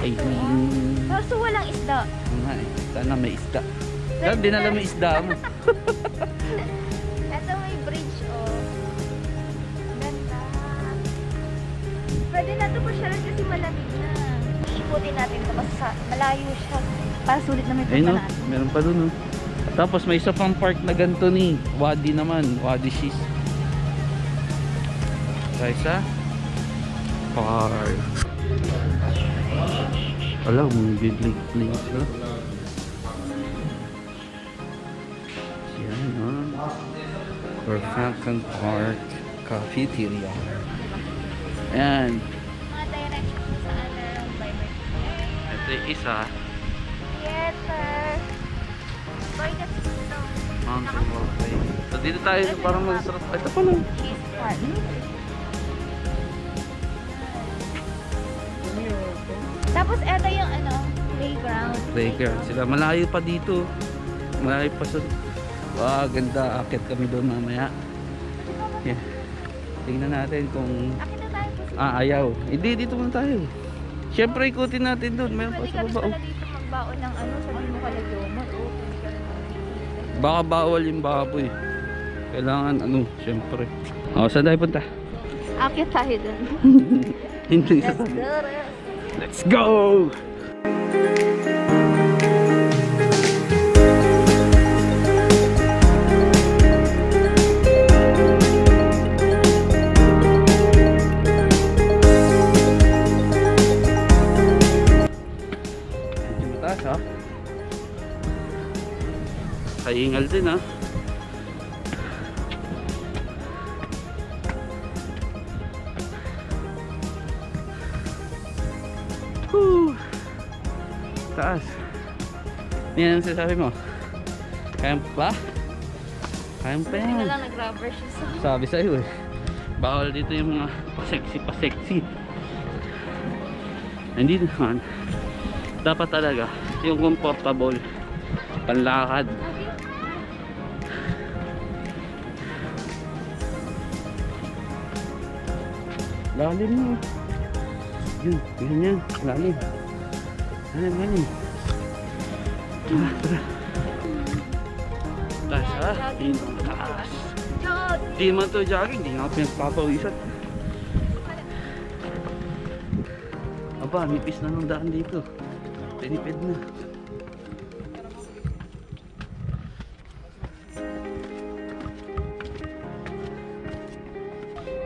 Diving. Kaso walang isda. Sana may isda. Sana dinala mo isda mo. Ito may bridge, oh. Ganda. Pwede na ito pasyalan kasi malamig na. Iikutin natin ito kasi malayo siya. Para sulit na may punta natin. Meron pa dun, oh. Tapos may isa pang park na ganito ni Wadi naman. Wadi Shis. Sa park. Alam, may big place na. Yan, ha. Perfection Park Cafeteria. Ayan. Mga directions sa around by my friend. Ito yung isa. Theater. By the snow. Mountain Walkway. So dito tayo parang masarap. Ito pa lang. Cheese park. Tapos eto yung ano, playground. Playground sila. Malayo pa dito. Malayo pa sa... Wow, ganda. Akit kami doon mamaya. Yeah. Tingnan natin kung... Akin na tayo. Ayaw. Hindi, dito muna tayo. Siyempre ikutin natin doon. Meron pa sa baba. Pwede dito magbaon ng ano, sabi mo kalagyoman. Baka bawal yung baboy. Kailangan ano, siyempre. Saan tayo punta? Akit tayo doon. Hindi sa Let's go. Let's go! Medyo mataas, ha? Kaingal din, ha? Taas. Yan ang sasabi mo. Kaya pa? Kaya pa Hindi yan. na lang nag-rubber shoes. Sabi sa'yo eh. Bawal dito yung mga pa-sexy. Hindi naman. Dapat talaga yung comfortable panlakad. Lalim mo. Yun, yan. Lalim. Lalim. Tara. Taas ha? Taas. Di man to jogging, di nga pinagpapawisan. Aba, nipis na ng daan dito. Tinipid na.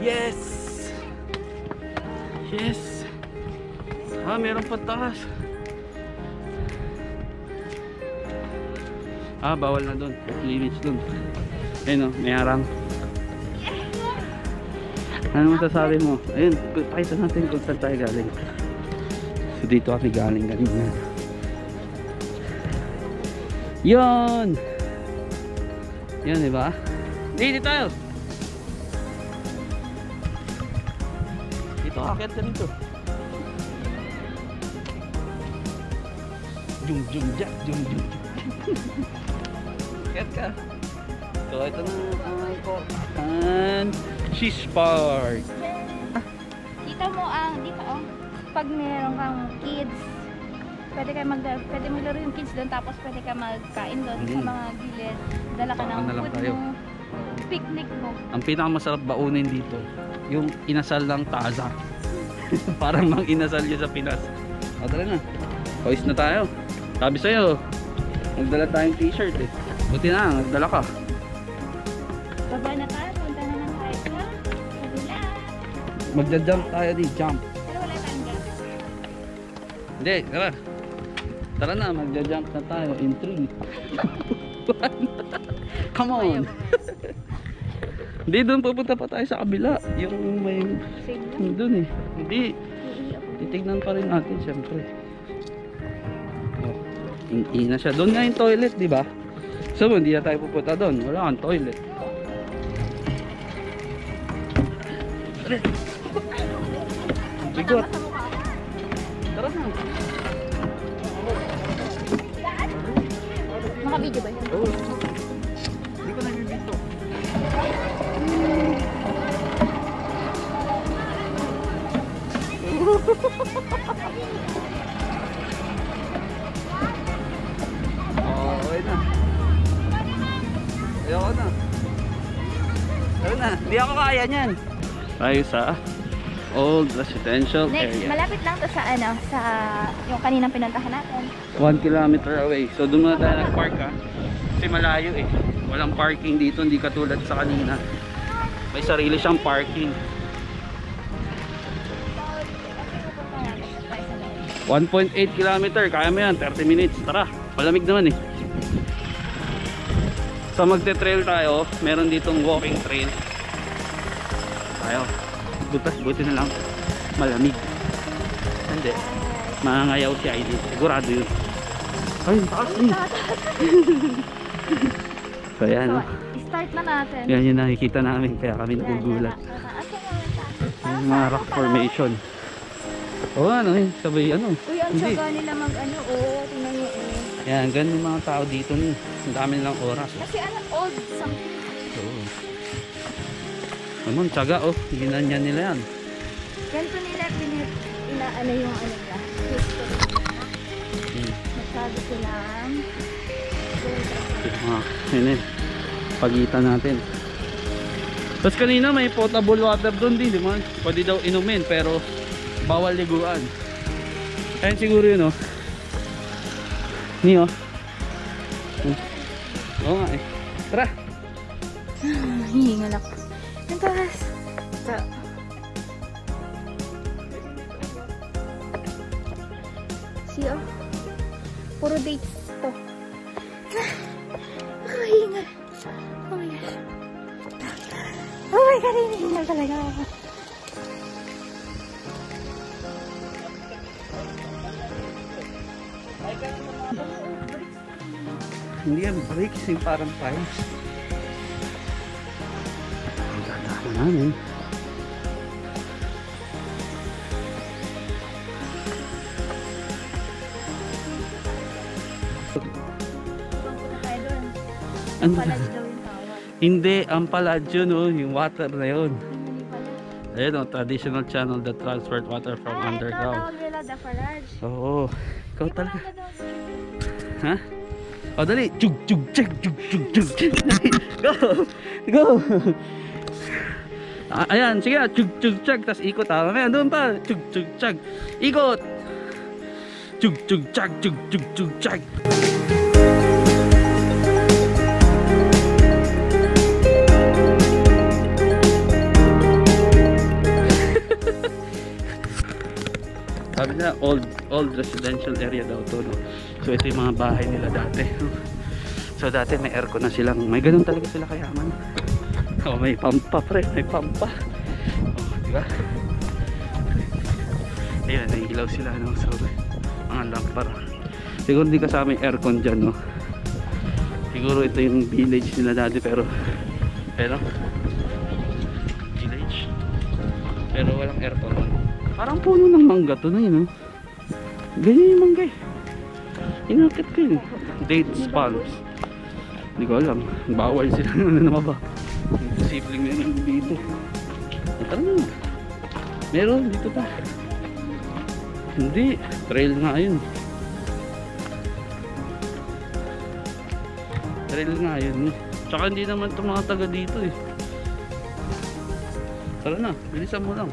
Yes! Yes! Meron pa taas. Bawal na dun. Limits dun. Ayun o, may harang. Ano masasabi mo? Ayun, pakita natin kung saan tayo galing. So dito kami galing kanina. Yun! Yun, diba? Dito tayo! Dito, akit ka dito. Jum. Akit ka. So ito na ang Korkan Cheese Park. Kita mo ang dito pag meron kang kids, pwede maglaro yung kids doon, tapos pwede ka magkain doon sa mga gilid. Dala ka ng food mo, picnic mo. Ang pinakamasarap baunin dito, yung inasal ng taza. Parang mang inasal yun sa Pinas. Tara na. Pawis na tayo. Sabi sa'yo, nagdala tayong t-shirt eh. Buti na, nagdala ka. Baba na tayo, punta na lang tayo sa kabila. Magja-jump tayo di, jump. Pero wala tayong gas. Hindi, tara. Tara na, magja-jump na tayo in 3. Come on. Hindi, doon pupunta pa tayo sa kabila. Yung may... doon eh. Hindi. Titignan pa rin natin, syempre. Ina siya. Doon nga yung toilet, di ba? So, hindi na tayo pupunta doon. Wala kang toilet. Bigot. Tara na. Naka-video ba yun? Oo. Hindi ko nag-video. Hindi ako kaya niyan. Tayo sa old residential Next, area. malapit lang to sa ano, sa yung kaninang pinuntahan natin. 1 kilometer away. So doon muna tayo nag-park ha. Kasi malayo eh. Walang parking dito, hindi katulad sa kanina. May sarili siyang parking. 1.8 kilometer, kaya mo yan, 30 minutes. Tara, malamig naman eh. So magte-trail tayo, meron ditong walking trail. Tayo. Buti na lang malamig. Hindi. Mangangayaw si ID. Sigurado yun. Ay, taas eh. So yan o. Start na natin. Yan yung nakikita namin, kaya kami nagugulat. Yung mga rock formation. Oo ano eh, sabay ano. Uy, ang Hindi. tsaga nila mag ano, tingnan nyo eh. Yan, ganun yung mga tao dito ni. Ang dami nilang oras. Kasi ano, old something. Oo. Naman, tsaga oh. Ginanyan nila yan. Ganito nila inaano yung ano nila. History. Masyado silang Yun eh. Pagitan natin. Tapos kanina may potable water doon din, di ba? Pwede daw inumin pero bawal liguan. Ayun siguro yun oh. Ni oh. Oo nga eh. Tara. hihingal ako. Ang taas. See oh. Puro dates to. Hihingal. Oh my gosh. Oh my god, hihingal talaga ako. Hindi yan brakes, yung parang pipes. Ang dadaan namin. Ano? Palagi daw yung tawag. Hindi, ang paladyo no, yung water na yun. Ayun o, traditional channel that transferred water from underground. Ito tawag nila, the Farage. Oo, ikaw talaga. Ha? O dali, chug chug chug chug chug chug chug. Go! Go! Ayan, sige, chug chug chug, tas ikot ha. Mamaya, doon pa, chug chug chug. Ikot! Chug chug chug chug chug chug chug. Sabi na, old residential area daw to, no? So ito yung mga bahay nila dati. So dati may aircon na silang, may ganun talaga sila kayaman. Oh, may pampa pre, may pampa. Oh, di ba? Ayun, naihilaw sila, no? So mga lampara. Siguro hindi kasama yung aircon dyan, no? Siguro ito yung village nila dati, pero village, pero walang aircon. Parang puno ng mangga to na yun, no? Ganyan yung mangga eh. Inakit ko yun. Dates palms. Hindi ko alam. Bawal sila na ba? Imposibleng meron dito. Tara na. Meron dito pa. Hindi. Trail nga yun. Trail nga yun. Tsaka hindi naman itong mga taga dito eh. Tara na. Bilisan mo lang.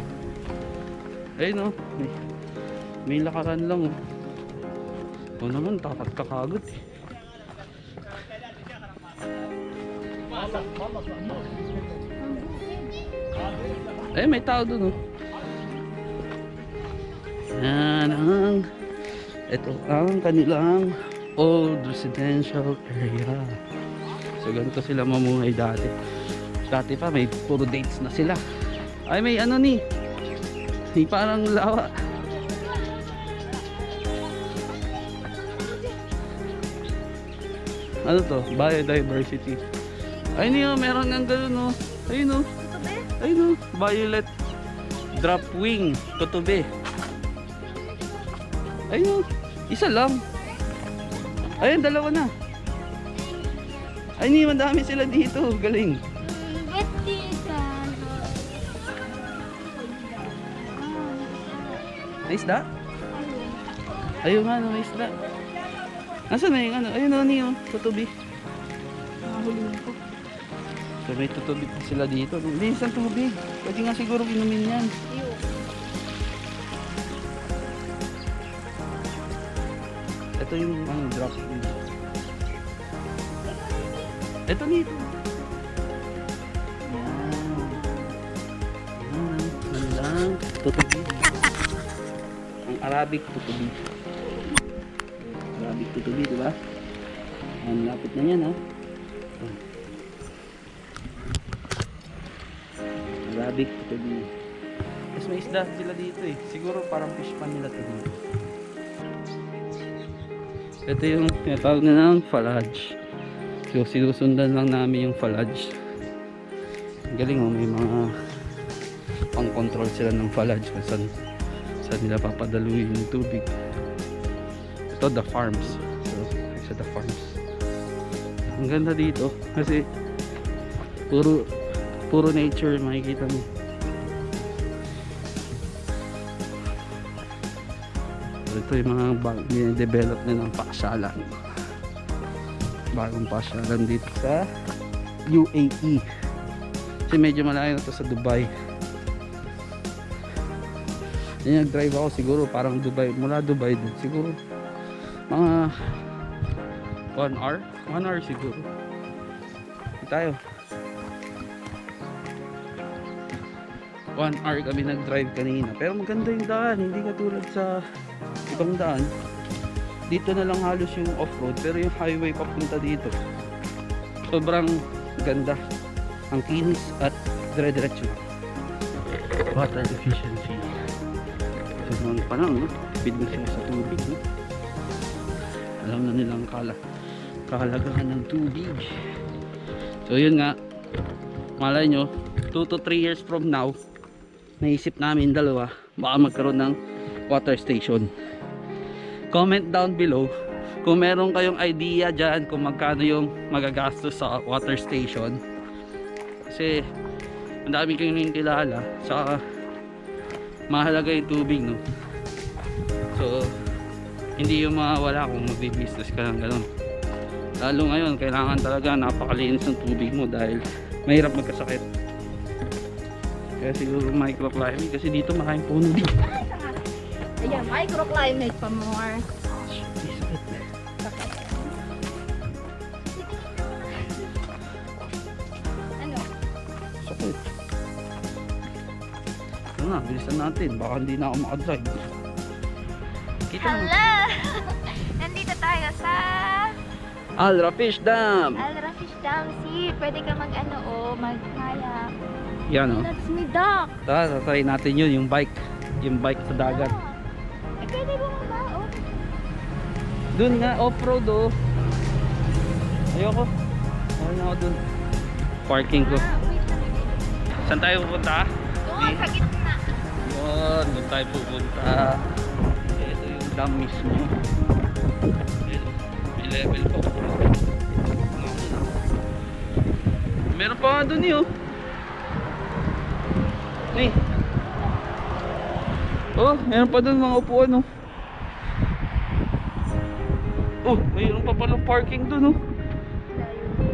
Ayun oh, may lakaran lang oh. O naman, takot kakagod eh. Eh, may tao dun oh. Yan ang, ito ang kanilang old residential area. So ganito sila mamuhay dati. Dati pa may puro dates na sila. Ay may ano ni, may parang lawa. Ano to? Biodiversity. Ayun yun, meron ng gano'n, no? Ayun, no? Ayun, no? Violet drop wing tutube. Ayun, no? Isa lang. Ayun, dalawa na. Ayun, madami sila dito. Galing. May isda? Ayun nga, may isda. Nasaan na yung ano? Ayun o, niyo, tutubi. So So may tutubig pa sila dito. Linis ang tubig. Pwede nga siguro inumin yan. Ew. Ito yung drop. Ito dito. Lang tutubig. Ang Arabic tutubig. Arabic tutubig, diba? Ang lapit na yan, ha? Arabic tutubig. Tapos may isda sila dito eh. Siguro parang fish pan nila ito dito. Ito yung tinatawag na ng falaj. So sinusundan lang namin yung falaj. Galing oh, may mga pang-control sila ng falaj kung saan nila papadaluin yung tubig. Ito the farms. So sa the farms. Ang ganda dito kasi puro nature makikita mo. So, ito yung mga develop na ng pasyalan. Bagong pasyalan dito sa UAE. Kasi medyo malayo na to sa Dubai. Yan, nag-drive ako siguro parang Dubai, mula Dubai din siguro mga 1 hour siguro. Hindi tayo 1 hour kami nag-drive kanina, pero maganda yung daan, hindi katulad sa ibang daan. Dito na lang halos yung off-road, pero yung highway papunta dito sobrang ganda, ang kinis at dire-diretso. Water efficiency. So mga panang, no? Bid na sila sa tubig, no? Alam na nilang kahalagahan ng tubig. So yun nga, malay nyo 2 to 3 years from now, naisip namin dalawa baka magkaroon ng water station. Comment down below kung meron kayong idea dyan kung magkano yung magagastos sa water station, kasi ang dami kayong kilala sa mahalaga yung tubig, no? So hindi yung mawala kung magbi-business ka ng ganun. Lalo ngayon kailangan talaga napakalinis ng tubig mo dahil mahirap magkasakit. Kaya siguro microclimate kasi dito maraming puno dito. Ayan, microclimate pa more. Ano? Sakit. Ano na, bilisan natin. Baka hindi na ako makadrive. Kita mo. Hello! Nandito tayo sa Al Rafish Dam. Al Rafish Dam. See, pwede ka mag-kayak. Yan o. That's me, Doc. Tara, try natin yun, yung bike. Yung bike sa dagat. Eh, pwede mo ba? Oh. Dun nga, off-road oh. Ayoko. Okay na ako dun. Parking ko. Wait lang. Saan tayo pupunta? Doon, sa gitna. Yun, doon tayo pupunta. Ito yung dam mismo. May level po. Meron pa nga dun yun. Hey. Oh, meron pa dun mga upuan oh. Oh, mayroon pa palang parking dun oh.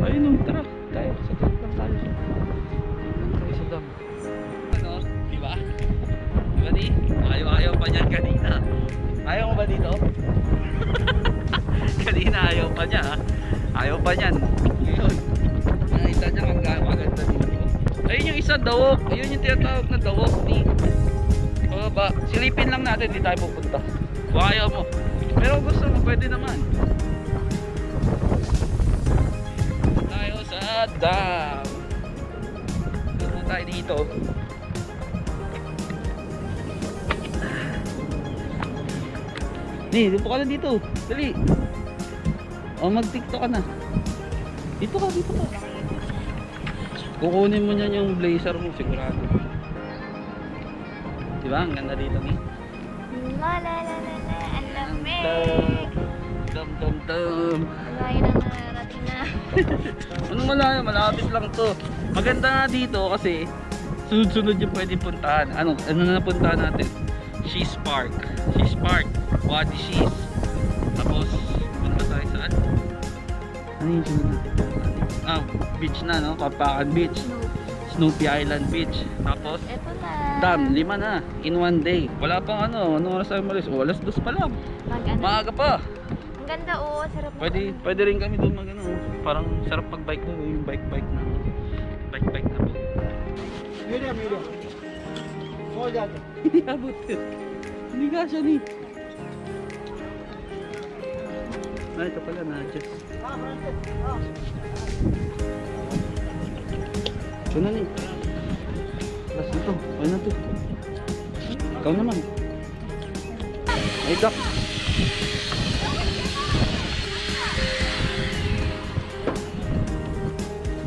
Ayun oh, tara. Tayo, sa dam lang tayo. Tayo sa dam. Ano, diba? Diba di? Ayaw pa niyan kanina. Ayaw mo ba dito? Kanina ayaw pa niya ha. Ayaw pa niyan. Ngayon, nakita niya maganda dito. Ayun yung isa, dawok. Ayun yung tinatawag na dawok ni. O ba, silipin lang natin, di tayo pupunta. Kung ayaw mo. Pero gusto mo, pwede naman. Tayo sa dam. Dito tayo dito. Di, dito ka na dito. Dali. O, mag-tiktok ka na. Dito ka, dito ka. Kukunin mo niyan yung blazer mo, sigurado. Diba? Ang ganda dito ni. La la la la la, ang lamig. Dum dum dum. Malayo na narating na. Anong malayo? Malapit lang to. Maganda nga dito kasi sunod-sunod yung pwede puntahan. Ano na puntahan natin? She's Park. She's Park. Wadi She's. Tapos punta tayo saan? Ano yung sunod natin? Beach na, no? Kapakan Beach. Snoopy Island Beach. Tapos, Eto na. dam, 5 na. In one day. Wala pang ano. Anong oras tayo malis? O, alas 2 pa lang. Maaga pa. Ang ganda, oo. Sarap mo. Pwede rin kami doon mag ano. Parang sarap pag bike na. Yung bike na. Bike na po. Medium. Small jacket. Hindi abot yun. Hindi ka siya ni. Ito pala na-adjust. Ito na ni. Last na to. Ayun na to. Ikaw naman. Ay, Doc.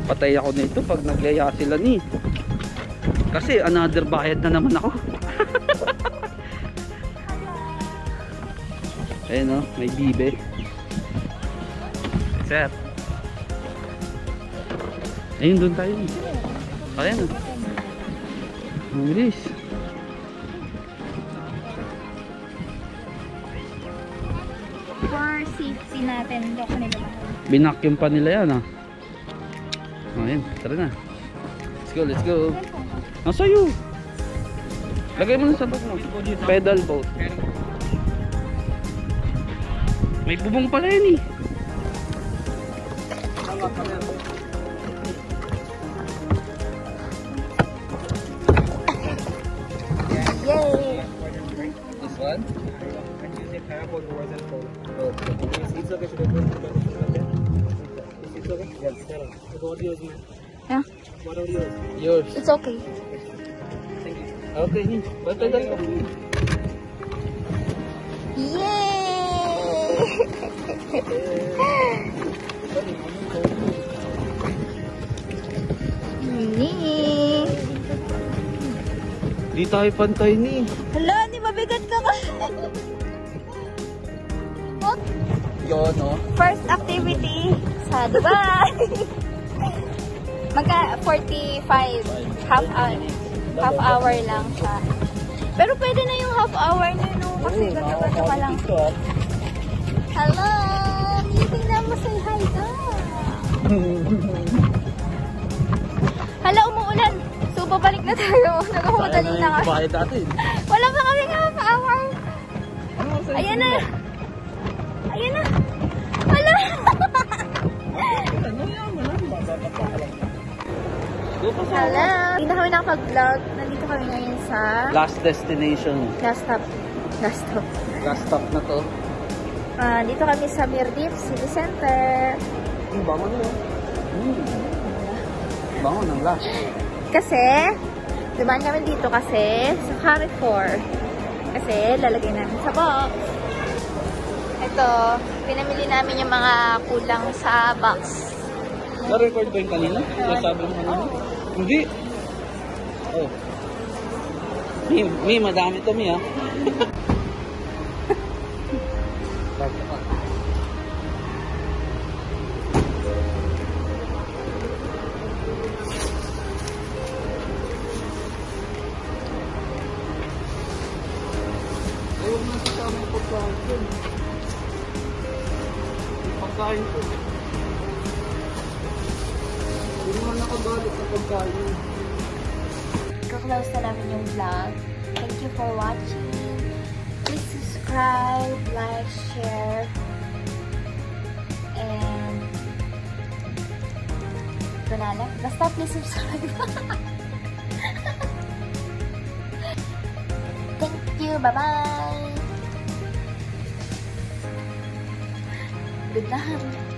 Patay ako nito pag nagyaya sila ni. Kasi another bayad na naman ako. Ayun o, may bibe. Sir. Ayun, doon tayo. Ayun o. Ang bilis. For safety natin, hindi ako nila. Binakyum pa nila yan ah. Ayun, tara na. Let's go. Nasa iyo. Lagay mo na sa bag mo. Pedal boat. May bubong pala yan eh. Yay! This one? Yeah, Yours. it's okay. Okay, pedal ka. Yay! Di tayo pantay ni. Hala, hindi mabigat ka kasi. Yun no. First activity sa Dubai. Magka 45 half hour lang siya. Pero pwede na yung half hour niyo no kasi ganda-ganda pa lang. Hello! Tingnan mo, say hi ka. Hala, umuulan. So babalik na tayo. Nagmamadali na kami. Bayad natin. Wala pa kaming half hour. Ayan na. Ayan na. Hala. Hello. Hindi na kami nakapag-vlog. Nandito kami ngayon sa Last destination. last stop. Last stop na to. Dito kami sa Mirdif City Center. Bango na yun. Bango ng last. Kasi, dumaan kami dito kasi sa Carrefour. Kasi, lalagay namin sa box. Ito, pinamili namin yung mga kulang sa box. Na-record ba yung kanina? Sabi mo kanina? Hindi. Oh. Mi, madami to mi ha. Ayaw na sa tamang pagkain. Yung pagkain ko. Hindi naman nakabalik sa pagkain. Kaklose na namin yung vlog. Thank you for watching. Please subscribe, like, share, and banana. Basta please subscribe. Thank you. Bye-bye. Good night.